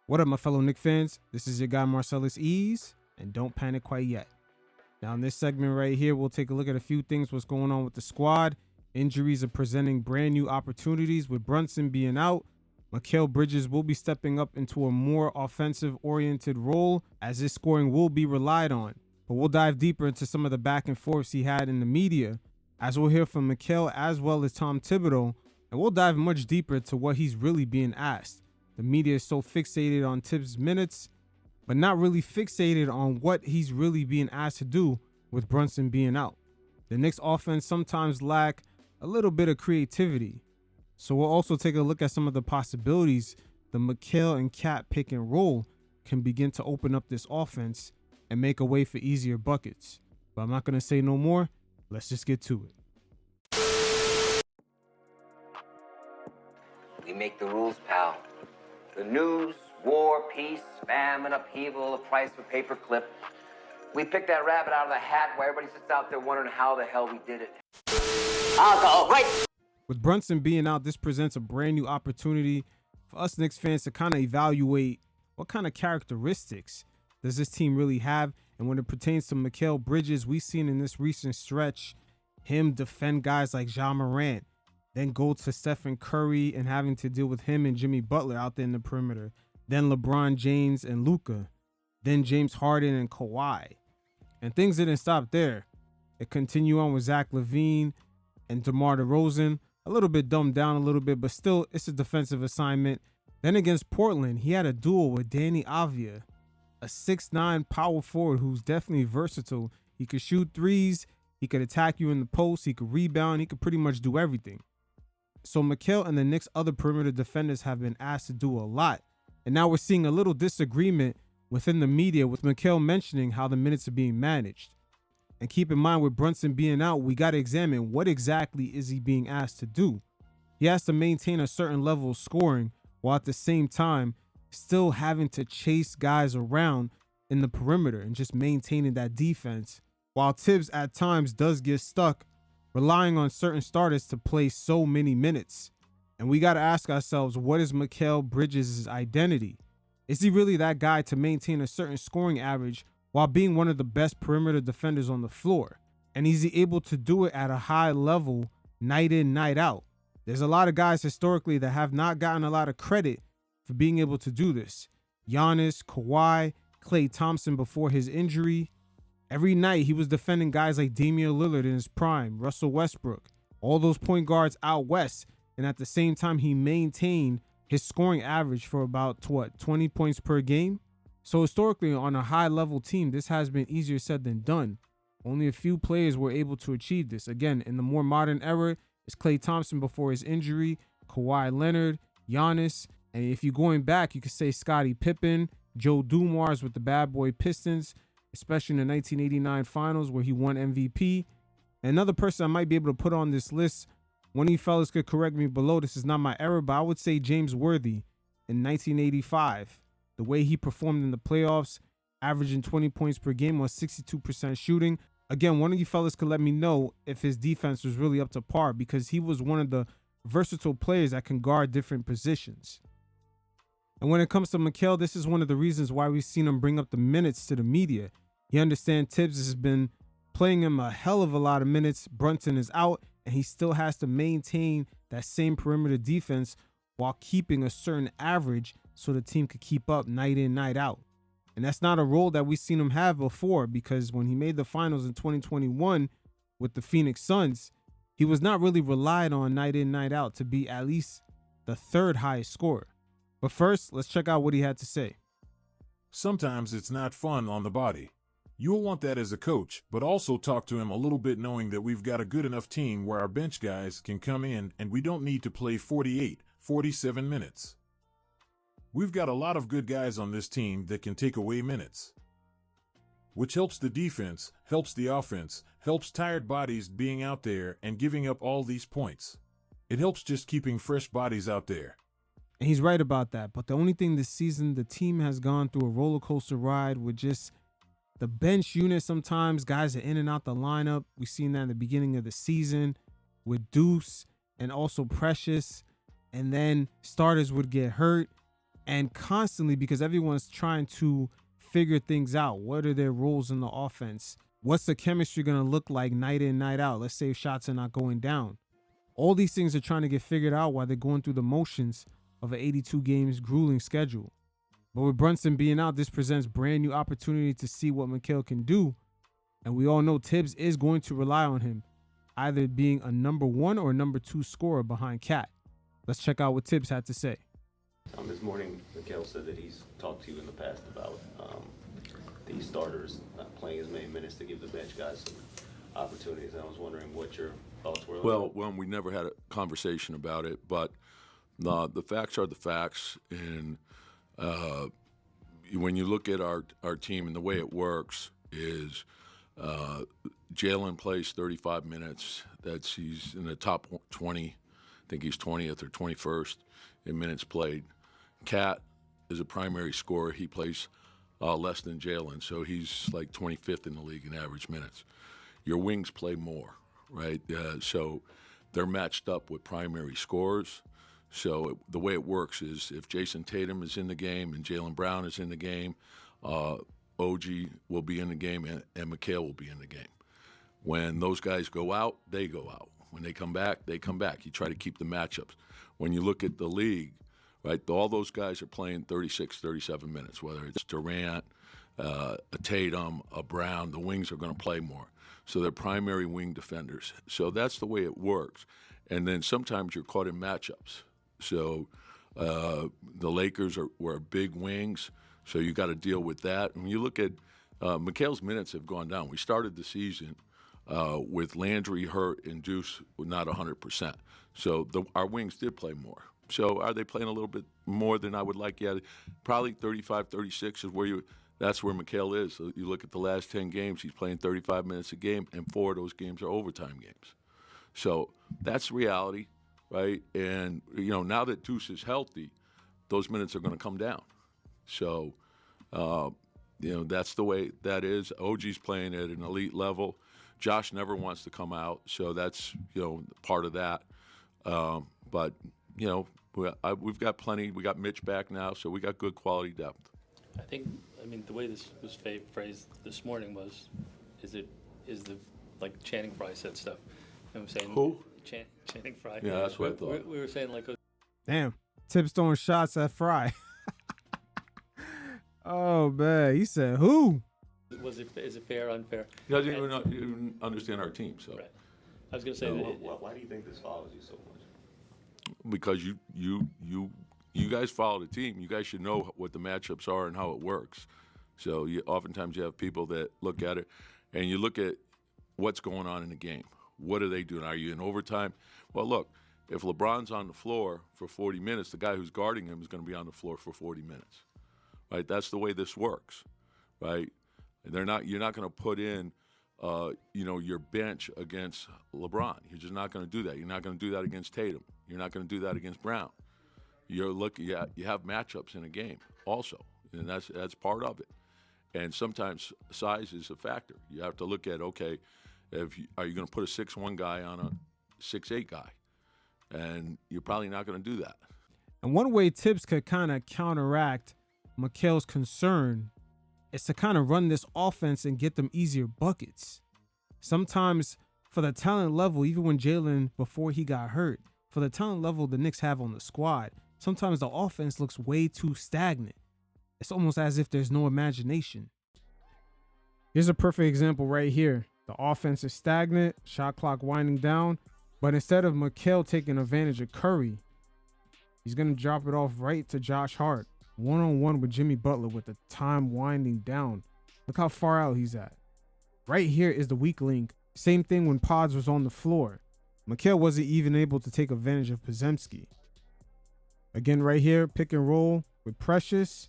What up, my fellow Knicks fans? This is your guy Marcellus Ease, and don't panic quite yet. Now, in this segment right here, we'll take a look at a few things, what's going on with the squad. Injuries are presenting brand new opportunities with Brunson being out. Mikal Bridges will be stepping up into a more offensive-oriented role as his scoring will be relied on. But we'll dive deeper into some of the back and forths he had in the media, as we'll hear from Mikal as well as Tom Thibodeau, and we'll dive much deeper into what he's really being asked. The media is so fixated on Tibbs' minutes, but not really fixated on what he's really being asked to do with Brunson being out. The Knicks offense sometimes lack a little bit of creativity. So we'll also take a look at some of the possibilities the Mikal and Cat pick and roll can begin to open up this offense and make a way for easier buckets. But I'm not going to say no more. Let's just get to it. We make the rules, pal. The news, war, peace, famine, upheaval, the price of a paper clip. We pick that rabbit out of the hat while everybody sits out there wondering how the hell we did it. Alcohol, right? With Brunson being out, this presents a brand new opportunity for us Knicks fans to kind of evaluate what kind of characteristics does this team really have. And when it pertains to Mikal Bridges, we've seen in this recent stretch him defend guys like Ja Morant, then go to Stephen Curry and having to deal with him and Jimmy Butler out there in the perimeter, then LeBron James and Luka, then James Harden and Kawhi. And things didn't stop there. It continued on with Zach LaVine and DeMar DeRozan, a little bit dumbed down a little bit, but still it's a defensive assignment. Then against Portland, he had a duel with Danny Avdia, a 6'9" power forward who's definitely versatile. He could shoot threes, he could attack you in the post, he could rebound, he could pretty much do everything. So Mikal and the Knicks' other perimeter defenders have been asked to do a lot. And now we're seeing a little disagreement within the media with Mikal mentioning how the minutes are being managed. And keep in mind, with Brunson being out, we got to examine what exactly is he being asked to do. He has to maintain a certain level of scoring while at the same time still having to chase guys around in the perimeter and just maintaining that defense. While Tibbs at times does get stuck relying on certain starters to play so many minutes. And we got to ask ourselves, what is Mikal Bridges' identity? Is he really that guy to maintain a certain scoring average while being one of the best perimeter defenders on the floor? And is he able to do it at a high level night in, night out? There's a lot of guys historically that have not gotten a lot of credit for being able to do this. Giannis, Kawhi, Klay Thompson before his injury. Every night he was defending guys like Damian Lillard in his prime, Russell Westbrook, all those point guards out west. And at the same time, he maintained his scoring average for about 20 points per game. So historically, on a high level team, this has been easier said than done. Only a few players were able to achieve this. Again, in the more modern era, it's Klay Thompson before his injury, Kawhi Leonard, Giannis. And if you're going back, you could say Scottie Pippen, Joe Dumars with the Bad Boy Pistons, especially in the 1989 finals where he won MVP. Another person I might be able to put on this list, one of you fellas could correct me below, this is not my era, but I would say James Worthy in 1985. The way he performed in the playoffs, averaging 20 points per game on 62% shooting. Again, one of you fellas could let me know if his defense was really up to par, because he was one of the versatile players that can guard different positions. And when it comes to Mikal, this is one of the reasons why we've seen him bring up the minutes to the media. He understands Tibbs has been playing him a hell of a lot of minutes. Brunson is out, and he still has to maintain that same perimeter defense while keeping a certain average so the team could keep up night in, night out. And that's not a role that we've seen him have before, because when he made the finals in 2021 with the Phoenix Suns, he was not really relied on night in, night out to be at least the third highest scorer. But first, let's check out what he had to say. Sometimes it's not fun on the body. You'll want that as a coach, but also talk to him a little bit knowing that we've got a good enough team where our bench guys can come in and we don't need to play 48, 47 minutes. We've got a lot of good guys on this team that can take away minutes, which helps the defense, helps the offense, helps tired bodies being out there and giving up all these points. It helps just keeping fresh bodies out there. And he's right about that. But the only thing this season, the team has gone through a roller coaster ride with just the bench unit. Sometimes guys are in and out the lineup. We've seen that in the beginning of the season with Deuce and also Precious. And then starters would get hurt. And constantly, because everyone's trying to figure things out. What are their roles in the offense? What's the chemistry going to look like night in, night out? Let's say if shots are not going down. All these things are trying to get figured out while they're going through the motions of an 82 games grueling schedule. But with Brunson being out, this presents brand new opportunity to see what Mikal can do. And we all know Tibbs is going to rely on him, either being a number 1 or number 2 scorer behind Cat. Let's check out what Tibbs had to say. This morning, Mikal said that he's talked to you in the past about the starters not playing as many minutes to give the bench guys some opportunities. And I was wondering what your thoughts were. Well, we never had a conversation about it, but the facts are the facts. And when you look at our team and the way it works is Jalen plays 35 minutes. He's in the top 20. I think he's 20th or 21st in minutes played. Cat is a primary scorer. He plays less than Jalen, so he's like 25th in the league in average minutes. Your wings play more, right? So they're matched up with primary scorers. So the way it works is if Jason Tatum is in the game and Jalen Brown is in the game, OG will be in the game and Mikal will be in the game. When those guys go out, they go out. When they come back, they come back. You try to keep the matchups. When you look at the league, right, all those guys are playing 36, 37 minutes, whether it's Durant, a Tatum, a Brown, the wings are going to play more. So they're primary wing defenders. So that's the way it works. And then sometimes you're caught in matchups. So the Lakers were big wings, so you got to deal with that. And when you look at Mikal's minutes have gone down. We started the season with Landry hurt and Deuce not 100%. So our wings did play more. So are they playing a little bit more than I would like? Yeah, probably 35, 36 is that's where Mikal is. So you look at the last 10 games, he's playing 35 minutes a game, and 4 of those games are overtime games. So that's reality, right? And, now that Deuce is healthy, those minutes are going to come down. So, that's the way that is. OG's playing at an elite level. Josh never wants to come out, so that's, part of that. But, we've got plenty. We got Mitch back now, so we got good quality depth. The way this was phrased this morning was, like Channing Frye said stuff. And we're saying who? Channing Frye. Yeah, that's what I thought. We were saying Damn, Tibbs throwing shots at Frye. Oh man, he said who? Is it fair or unfair? He doesn't even understand our team. So, right. I was going to say why do you think this follows you so much? Because you guys follow the team. You guys should know what the matchups are and how it works. So oftentimes you have people that look at it, and you look at what's going on in the game. What are they doing? Are you in overtime? Well, look, if LeBron's on the floor for 40 minutes, the guy who's guarding him is going to be on the floor for 40 minutes. Right? That's the way this works, right? You're not going to put in, your bench against LeBron. You're just not going to do that. You're not going to do that against Tatum. You're not going to do that against Brown. You have matchups in a game also, and that's part of it. And sometimes size is a factor. You have to look at, okay, are you going to put a 6'1" guy on a 6'8" guy? And you're probably not going to do that. And one way Tibbs could kind of counteract Mikal's concern is to kind of run this offense and get them easier buckets. Sometimes for the talent level, even when Jalen, before he got hurt, for the talent level the Knicks have on the squad, sometimes the offense looks way too stagnant. It's almost as if there's no imagination. Here's a perfect example right here. The offense is stagnant, shot clock winding down, but instead of Mikal taking advantage of Curry, he's going to drop it off right to Josh Hart. One-on-one with Jimmy Butler with the time winding down. Look how far out he's at. Right here is the weak link. Same thing when Pods was on the floor. Mikal wasn't even able to take advantage of Podziemski. Again, right here, pick and roll with Precious.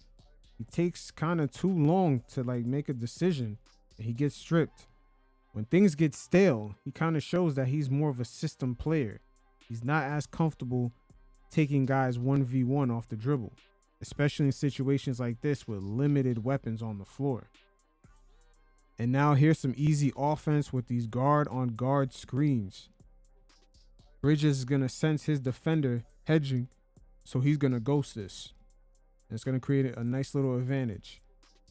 He takes kind of too long to make a decision, and he gets stripped. When things get stale, he kind of shows that he's more of a system player. He's not as comfortable taking guys 1v1 off the dribble, especially in situations like this with limited weapons on the floor. And now here's some easy offense with these guard-on-guard screens. Bridges is going to sense his defender hedging, so he's going to ghost this. And it's going to create a nice little advantage.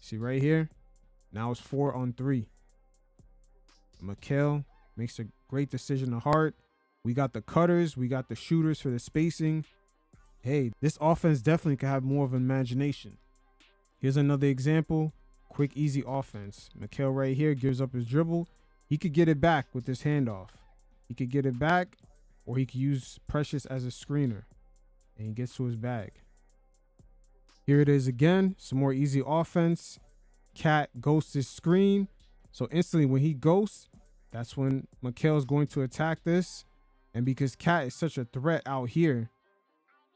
See right here? Now it's 4-on-3. Mikal makes a great decision to heart. We got the cutters. We got the shooters for the spacing. Hey, this offense definitely could have more of an imagination. Here's another example. Quick, easy offense. Mikal right here gives up his dribble. He could get it back with his handoff. He could get it back, or he could use Precious as a screener. And he gets to his bag. Here it is again. Some more easy offense. Cat ghosts his screen. So instantly when he ghosts, that's when Mikal's going to attack this. And because Cat is such a threat out here,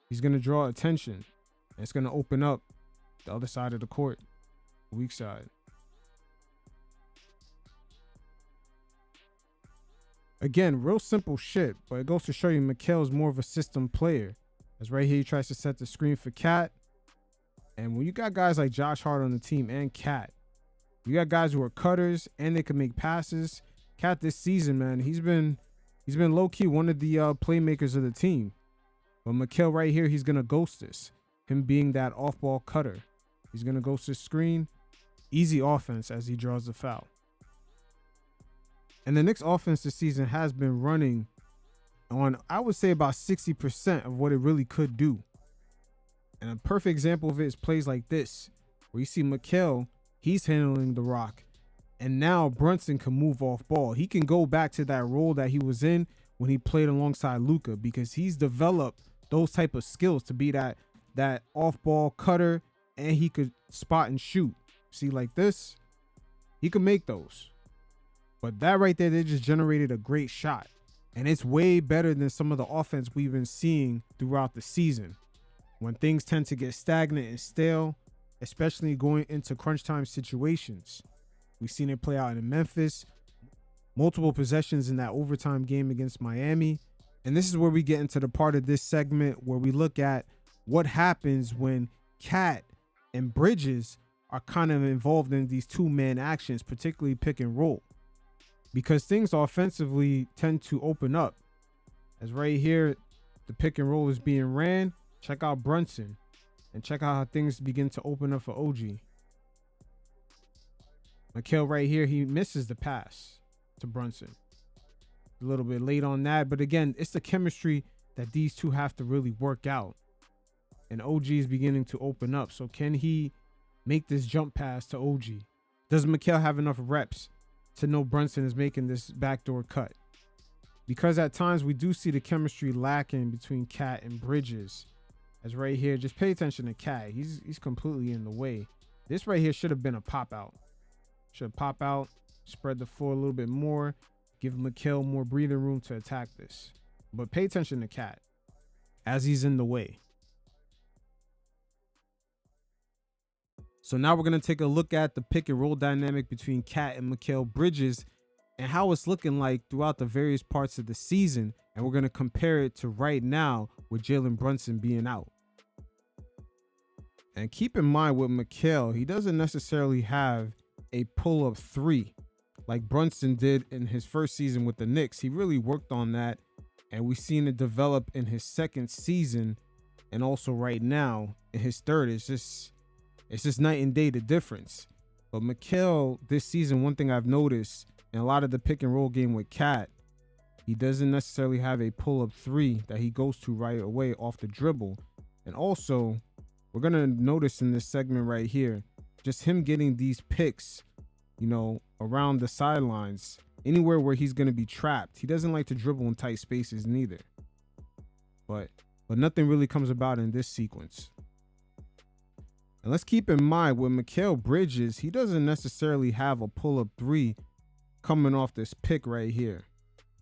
he's going to draw attention. And it's going to open up the other side of the court, weak side. Again, real simple shit, but it goes to show you Mikal's more of a system player. As right here, he tries to set the screen for Cat. And when you got guys like Josh Hart on the team and Cat, you got guys who are cutters and they can make passes. Cat this season, man, he's been low-key one of the playmakers of the team. But Mikal right here, he's going to ghost this. Him being that off-ball cutter. He's going to ghost his screen. Easy offense as he draws the foul. And the Knicks offense this season has been running on, I would say, about 60% of what it really could do. And a perfect example of it is plays like this, where you see Mikal, he's handling the rock. And now Brunson can move off ball. He can go back to that role that he was in when he played alongside Luka, because he's developed those type of skills to be that off-ball cutter, and he could spot and shoot. See, like this, he could make those. But that right there, they just generated a great shot. And it's way better than some of the offense we've been seeing throughout the season. When things tend to get stagnant and stale, especially going into crunch time situations. We've seen it play out in Memphis, multiple possessions in that overtime game against Miami. And this is where we get into the part of this segment where we look at what happens when Cat and Bridges are kind of involved in these two-man actions, particularly pick and roll. Because things offensively tend to open up. As right here, the pick and roll is being ran. Check out Brunson. And check out how things begin to open up for OG. Mikal right here, he misses the pass to Brunson. A little bit late on that. But again, it's the chemistry that these two have to really work out. And OG is beginning to open up. So can he make this jump pass to OG? Does Mikal have enough reps to know Brunson is making this backdoor cut? Because at times we do see the chemistry lacking between Cat and Bridges. As right here, just pay attention to Cat. He's completely in the way. This right here should have been a pop out. Should pop out, spread the floor a little bit more, give Mikal more breathing room to attack this. But pay attention to Cat as he's in the way. So now we're going to take a look at the pick and roll dynamic between Cat and Mikal Bridges and how it's looking like throughout the various parts of the season. And we're going to compare it to right now with Jalen Brunson being out. And keep in mind with Mikal, he doesn't necessarily have a pull-up three like Brunson did in his first season with the Knicks. He really worked on that, and we've seen it develop in his second season, and also right now in his third. It's just night and day, the difference. But Mikal this season, one thing I've noticed in a lot of the pick and roll game with Cat, he doesn't necessarily have a pull-up three that he goes to right away off the dribble. And also, we're going to notice in this segment right here, just him getting these picks, you know, around the sidelines, anywhere where he's going to be trapped. He doesn't like to dribble in tight spaces neither. But nothing really comes about in this sequence. And let's keep in mind with Mikal Bridges, he doesn't necessarily have a pull-up three coming off this pick right here.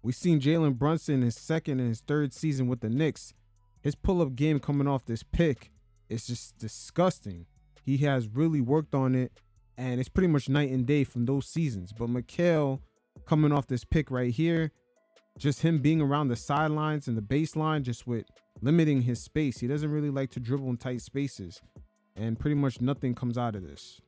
We've seen Jalen Brunson in his second and his third season with the Knicks. His pull-up game coming off this pick is just disgusting. He has really worked on it, and it's pretty much night and day from those seasons. But Mikal coming off this pick right here, just him being around the sidelines and the baseline, just with limiting his space. He doesn't really like to dribble in tight spaces, and pretty much nothing comes out of this.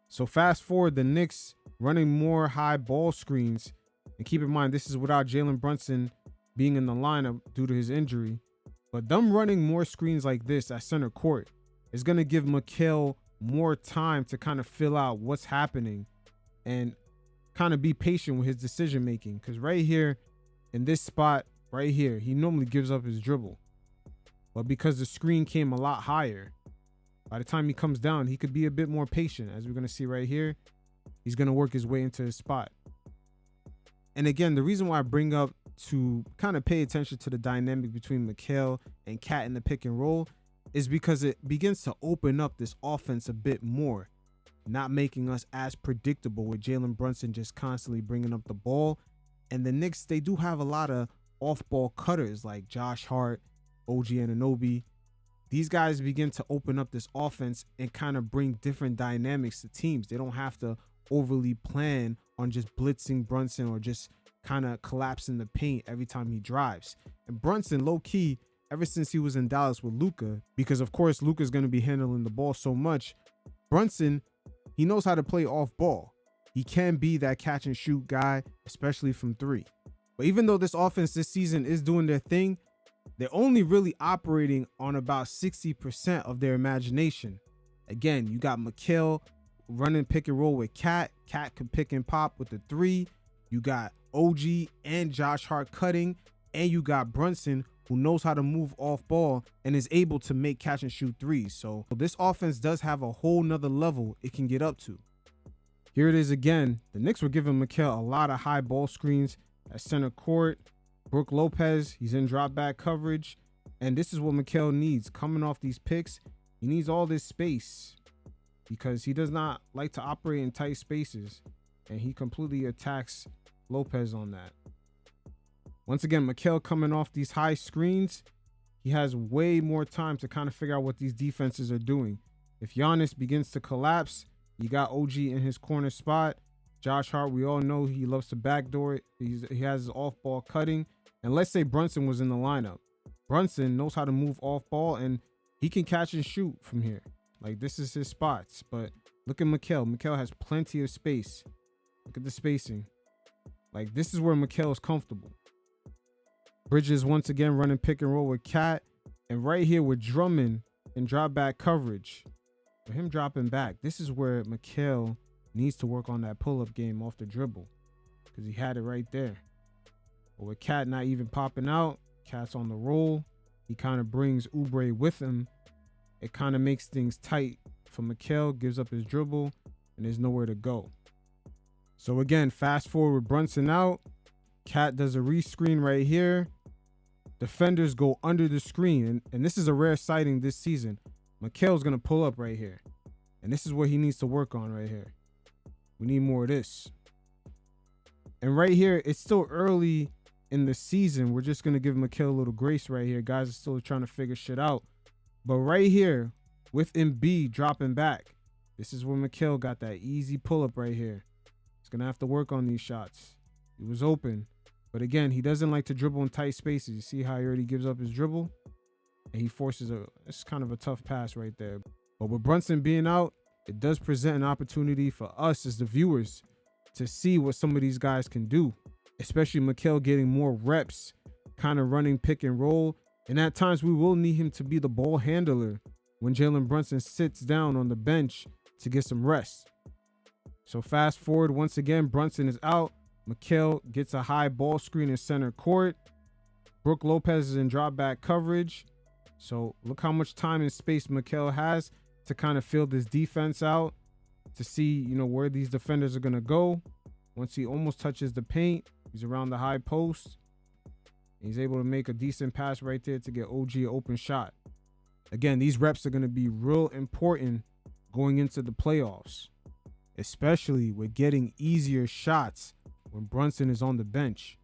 So fast forward, the Knicks running more high ball screens. And keep in mind, this is without Jalen Brunson being in the lineup due to his injury. But them running more screens like this at center court is going to give Mikal more time to kind of fill out what's happening and kind of be patient with his decision making. Because right here in this spot right here, he normally gives up his dribble. But because the screen came a lot higher, by the time he comes down, he could be a bit more patient. As we're going to see right here, he's going to work his way into his spot. And again, the reason why I bring up to kind of pay attention to the dynamic between Mikal and Cat in the pick and roll is because it begins to open up this offense a bit more, not making us as predictable with Jalen Brunson just constantly bringing up the ball. And the Knicks, they do have a lot of off-ball cutters like Josh Hart, OG Anunoby. These guys begin to open up this offense and kind of bring different dynamics to teams. They don't have to overly plan on just blitzing Brunson or just kind of collapsing the paint every time he drives. And Brunson, low-key, ever since he was in Dallas with Luka, because of course Luka's going to be handling the ball so much, Brunson, he knows how to play off ball. He can be that catch and shoot guy, especially from three. But even though this offense this season is doing their thing, they're only really operating on about 60% of their imagination. Again, you got Mikal running pick and roll with Cat. Cat could pick and pop with the three. You got OG and Josh Hart cutting. And you got Brunson, who knows how to move off ball and is able to make catch and shoot threes. So this offense does have a whole nother level it can get up to. Here it is again. The Knicks were giving Mikal a lot of high ball screens at center court. Brook Lopez, he's in drop back coverage. And this is what Mikal needs. Coming off these picks, he needs all this space because he does not like to operate in tight spaces. And he completely attacks Lopez on that. Once again, Mikal coming off these high screens, he has way more time to kind of figure out what these defenses are doing. If Giannis begins to collapse, you got OG in his corner spot. Josh Hart, we all know he loves to backdoor it. He has his off-ball cutting. And let's say Brunson was in the lineup. Brunson knows how to move off ball, and he can catch and shoot from here. Like, this is his spots. But look at Mikal. Mikal has plenty of space. Look at the spacing. Like, this is where Mikal is comfortable. Bridges once again running pick and roll with Cat. And right here with Drummond in drop back coverage. For him dropping back, this is where Mikal needs to work on that pull-up game off the dribble. Because he had it right there. But with Cat not even popping out, Cat's on the roll. He kind of brings Oubre with him. It kind of makes things tight for Mikal, gives up his dribble, and there's nowhere to go. So again, fast forward with Brunson out. Cat does a re-screen right here. Defenders go under the screen, and this is a rare sighting this season. Mikal's going to pull up right here. And this is what he needs to work on right here. We need more of this. And right here, it's still early in the season. We're just going to give Mikal a little grace right here. Guys are still trying to figure shit out. But right here, with Embiid dropping back, this is where Mikal got that easy pull-up right here. He's going to have to work on these shots. He was open. But again, he doesn't like to dribble in tight spaces. You see how he already gives up his dribble? And he forces it's kind of a tough pass right there. But with Brunson being out, it does present an opportunity for us as the viewers to see what some of these guys can do. Especially Mikal getting more reps, kind of running pick and roll. And at times we will need him to be the ball handler when Jalen Brunson sits down on the bench to get some rest. So fast forward, once again, Brunson is out. Mikal gets a high ball screen in center court. Brook Lopez is in drop back coverage. So look how much time and space Mikal has to kind of fill this defense out, to see, where these defenders are going to go. Once he almost touches the paint, he's around the high post. He's able to make a decent pass right there to get OG an open shot. Again, these reps are going to be real important going into the playoffs, especially with getting easier shots when Brunson is on the bench.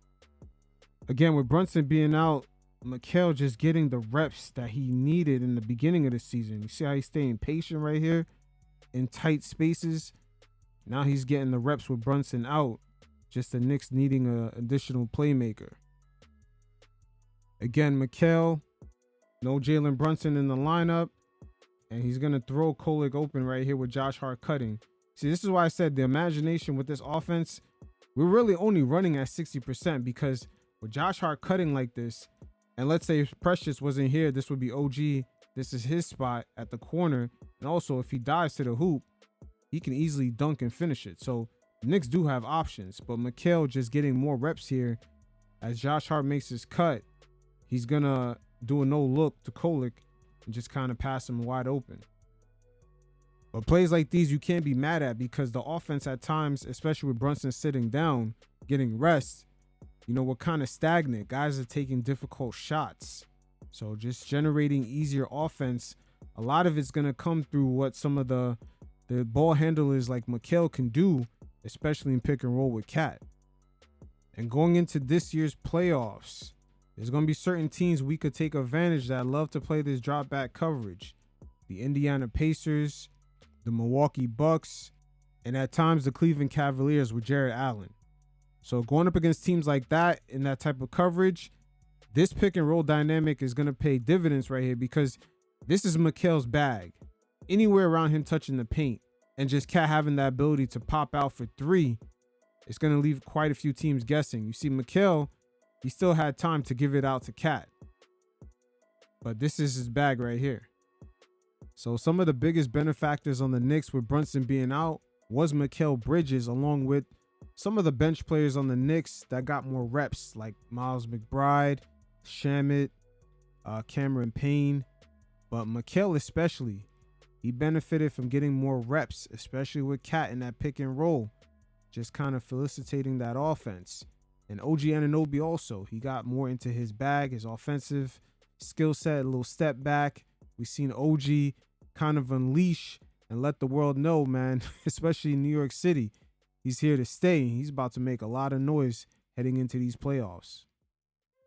Again, with Brunson being out, Mikal just getting the reps that he needed in the beginning of the season. You see how he's staying patient right here in tight spaces. Now he's getting the reps with Brunson out. Just the Knicks needing an additional playmaker. Again, Mikal, no Jalen Brunson in the lineup. And he's going to throw Kolek open right here with Josh Hart cutting. See, this is why I said the imagination with this offense, we're really only running at 60% because with Josh Hart cutting like this, and let's say if Precious wasn't here, this would be OG this is his spot at the corner. And also, if he dives to the hoop, he can easily dunk and finish it. So the Knicks do have options, but Mikal just getting more reps here. As Josh Hart makes his cut, he's going to do a no-look to Kolek and just kind of pass him wide open. But plays like these you can't be mad at, because the offense at times, especially with Brunson sitting down, getting rest, we're kind of stagnant. Guys are taking difficult shots. So just generating easier offense, a lot of it's going to come through what some of the ball handlers like Mikal can do, especially in pick and roll with Cat. And going into this year's playoffs, there's going to be certain teams we could take advantage that love to play this drop back coverage. The Indiana Pacers, the Milwaukee Bucks, and at times the Cleveland Cavaliers with Jared Allen. So going up against teams like that in that type of coverage, this pick and roll dynamic is going to pay dividends right here, because this is Mikal's bag. Anywhere around him touching the paint and just Cat having that ability to pop out for three, it's going to leave quite a few teams guessing. You see Mikal, he still had time to give it out to Cat. But this is his bag right here. So some of the biggest benefactors on the Knicks with Brunson being out was Mikal Bridges, along with some of the bench players on the Knicks that got more reps, like Miles McBride, Shamet, Cameron Payne. But Mikal especially, he benefited from getting more reps, especially with Cat in that pick and roll, just kind of felicitating that offense. And OG Anunoby also, he got more into his bag, his offensive skill set, a little step back. We've seen OG kind of unleash and let the world know, man, especially in New York City, he's here to stay. He's about to make a lot of noise heading into these playoffs.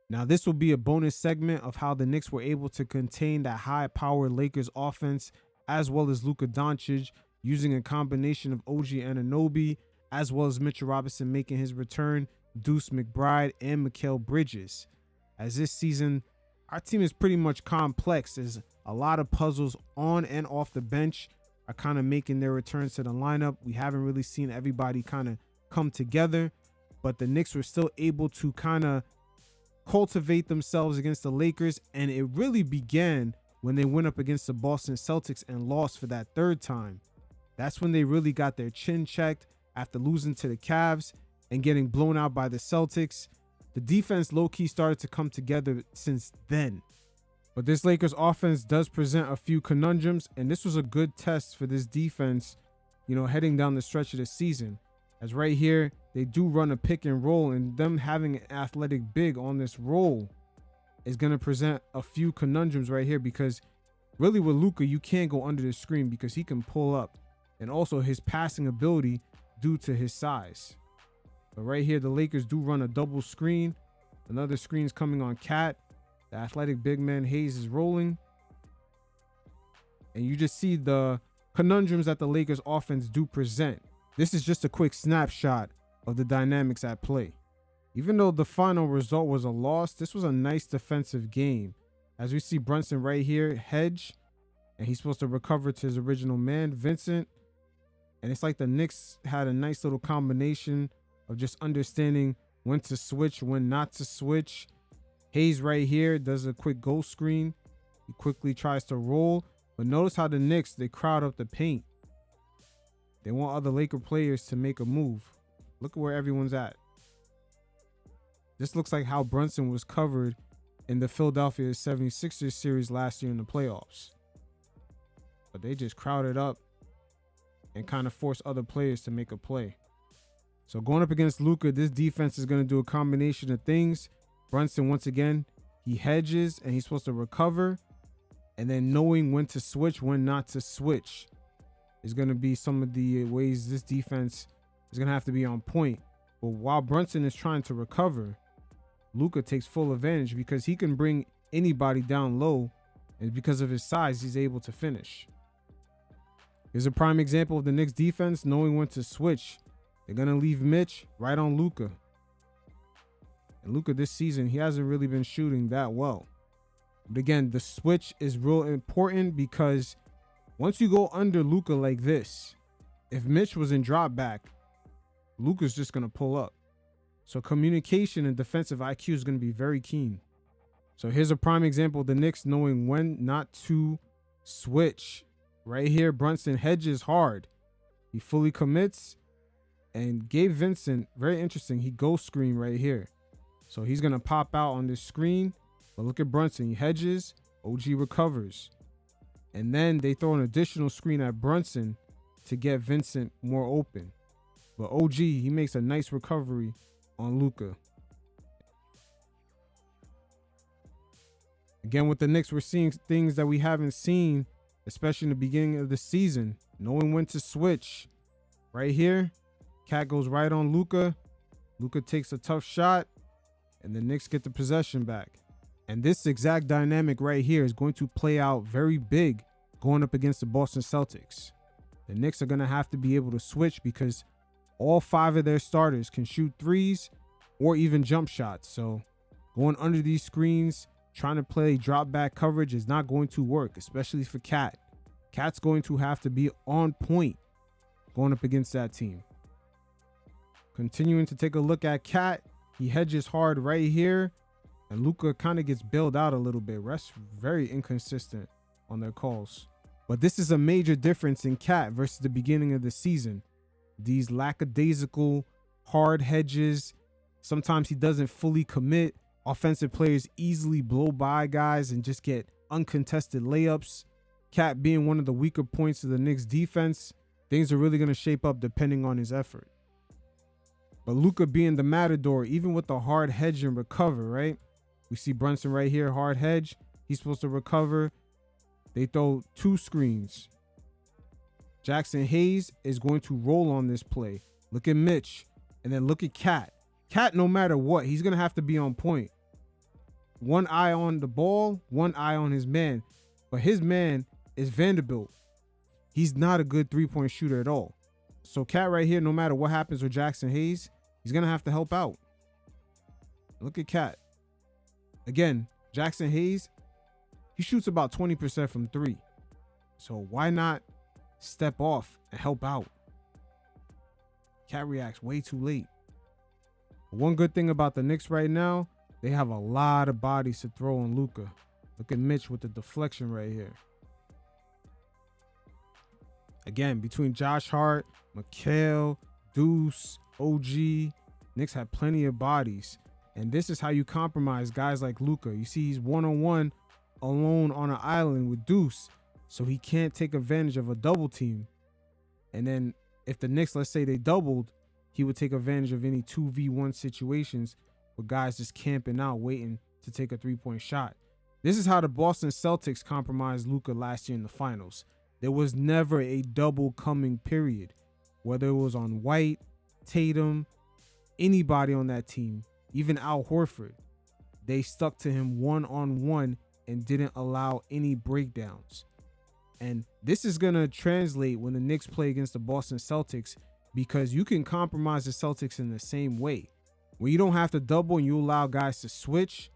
Now, this will be a bonus segment of how the Knicks were able to contain that high-powered Lakers offense, as well as Luka Doncic, using a combination of OG Anunoby, as well as Mitchell Robinson making his return, Deuce McBride, and Mikal Bridges. As this season, our team is pretty much complex, as a lot of puzzles on and off the bench are kind of making their returns to the lineup. We haven't really seen everybody kind of come together, but the Knicks were still able to kind of cultivate themselves against the Lakers, and it really began when they went up against the Boston Celtics and lost for that third time. That's when they really got their chin checked after losing to the Cavs and getting blown out by the Celtics. The defense low-key started to come together since then. But this Lakers offense does present a few conundrums, and this was a good test for this defense, heading down the stretch of the season. As right here, they do run a pick and roll, and them having an athletic big on this roll is going to present a few conundrums right here, because really with Luka, you can't go under the screen because he can pull up, and also his passing ability due to his size. But right here, the Lakers do run a double screen. Another screen's coming on Cat. The athletic big man Hayes is rolling. And you just see the conundrums that the Lakers offense do present. This is just a quick snapshot of the dynamics at play. Even though the final result was a loss, this was a nice defensive game. As we see Brunson right here, hedge, and he's supposed to recover to his original man, Vincent. And it's like the Knicks had a nice little combination of just understanding when to switch, when not to switch. Hayes right here does a quick ghost screen. He quickly tries to roll, but notice how the Knicks, they crowd up the paint. They want other Laker players to make a move. Look at where everyone's at. This looks like how Brunson was covered in the Philadelphia 76ers series last year in the playoffs. But they just crowded up and kind of forced other players to make a play. So going up against Luka, this defense is going to do a combination of things. Brunson, once again, he hedges and he's supposed to recover. And then knowing when to switch, when not to switch is going to be some of the ways this defense is going to have to be on point. But while Brunson is trying to recover, Luka takes full advantage because he can bring anybody down low. And because of his size, he's able to finish. Here's a prime example of the Knicks defense knowing when to switch. They're going to leave Mitch right on Luka. And Luka this season, he hasn't really been shooting that well. But again, the switch is real important because once you go under Luka like this, if Mitch was in drop back, Luka's just going to pull up. So communication and defensive IQ is going to be very keen. So here's a prime example of the Knicks knowing when not to switch. Right here, Brunson hedges hard. He fully commits and gave Vincent, very interesting, he ghost screen right here. So he's going to pop out on this screen. But look at Brunson. He hedges. OG recovers. And then they throw an additional screen at Brunson to get Vincent more open. But OG, he makes a nice recovery on Luka. Again, with the Knicks, we're seeing things that we haven't seen, especially in the beginning of the season. Knowing when to switch. Right here, Cat goes right on Luka. Luka takes a tough shot, and the Knicks get the possession back. And this exact dynamic right here is going to play out very big going up against the Boston Celtics. The Knicks are going to have to be able to switch because all 5 of their starters can shoot threes or even jump shots. So going under these screens, trying to play drop back coverage is not going to work, especially for Cat. Cat's going to have to be on point going up against that team. Continuing to take a look at Cat, he hedges hard right here, and Luka kind of gets bailed out a little bit. Refs very inconsistent on their calls. But this is a major difference in Cat versus the beginning of the season. These lackadaisical, hard hedges. Sometimes he doesn't fully commit. Offensive players easily blow by guys and just get uncontested layups. Cat being one of the weaker points of the Knicks defense, things are really going to shape up depending on his effort. But Luka being the matador, even with the hard hedge and recover, right? We see Brunson right here, hard hedge. He's supposed to recover. They throw 2 screens. Jackson Hayes is going to roll on this play. Look at Mitch. And then look at Cat. Cat, no matter what, he's going to have to be on point. One eye on the ball, one eye on his man. But his man is Vanderbilt. He's not a good 3-point shooter at all. So Cat right here, no matter what happens with Jackson Hayes, he's going to have to help out. Look at Cat. Again, Jackson Hayes, he shoots about 20% from 3. So why not step off and help out? Cat reacts way too late. One good thing about the Knicks right now, they have a lot of bodies to throw on Luka. Look at Mitch with the deflection right here. Again, between Josh Hart, Mikal, Deuce, OG, Knicks have plenty of bodies. And this is how you compromise guys like Luka. You see he's one-on-one alone on an island with Deuce, so he can't take advantage of a double team. And then if the Knicks, let's say they doubled, he would take advantage of any 2v1 situations with guys just camping out, waiting to take a 3-point shot. This is how the Boston Celtics compromised Luka last year in the finals. There was never a double coming period, whether it was on White, Tatum, anybody on that team, even Al Horford. They stuck to him one-on-one and didn't allow any breakdowns. And this is going to translate when the Knicks play against the Boston Celtics, because you can compromise the Celtics in the same way. When you don't have to double and you allow guys to switch,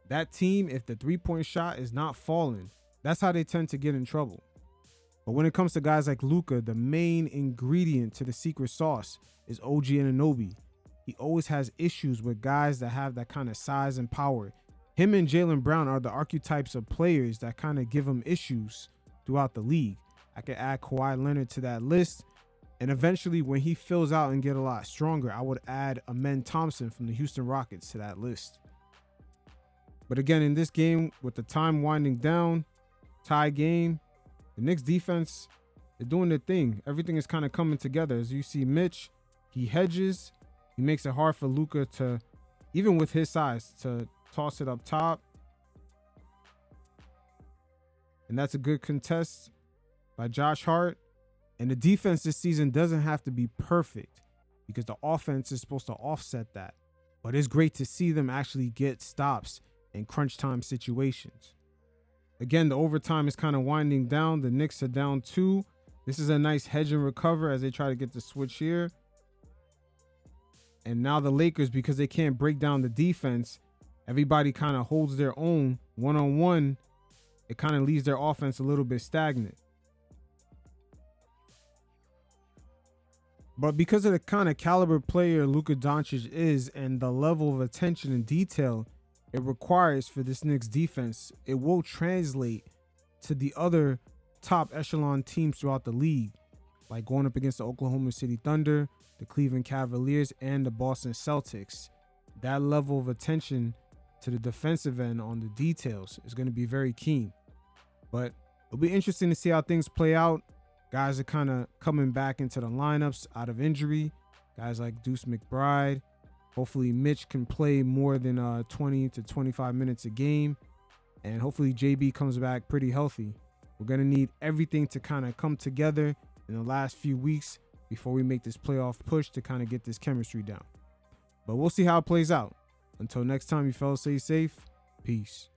that team, if the 3-point shot is not falling, that's how they tend to get in trouble. But when it comes to guys like Luka, the main ingredient to the secret sauce is OG Anunoby. He always has issues with guys that have that kind of size and power. Him and Jalen Brown are the archetypes of players that kind of give him issues throughout the league. I could add Kawhi Leonard to that list. And eventually, when he fills out and get a lot stronger, I would add Amen Thompson from the Houston Rockets to that list. But again, in this game, with the time winding down, tie game, the Knicks defense, they're doing their thing. Everything is kind of coming together. As you see Mitch, he hedges. He makes it hard for Luka to, even with his size, to toss it up top. And that's a good contest by Josh Hart. And the defense this season doesn't have to be perfect because the offense is supposed to offset that. But it's great to see them actually get stops in crunch time situations. Again, the overtime is kind of winding down. The Knicks are down 2. This is a nice hedge and recover as they try to get the switch here. And now the Lakers, because they can't break down the defense, everybody kind of holds their own one-on-one. It kind of leaves their offense a little bit stagnant. But because of the kind of caliber player Luka Doncic is and the level of attention and detail it requires for this Knicks defense, it will translate to the other top echelon teams throughout the league, like going up against the Oklahoma City Thunder, the Cleveland Cavaliers, and the Boston Celtics. That level of attention to the defensive end on the details is going to be very keen. But it'll be interesting to see how things play out. Guys are kind of coming back into the lineups out of injury. Guys like Deuce McBride. Hopefully Mitch can play more than 20 to 25 minutes a game. And hopefully JB comes back pretty healthy. We're going to need everything to kind of come together in the last few weeks before we make this playoff push to kind of get this chemistry down. But we'll see how it plays out. Until next time, you fellas, stay safe. Peace.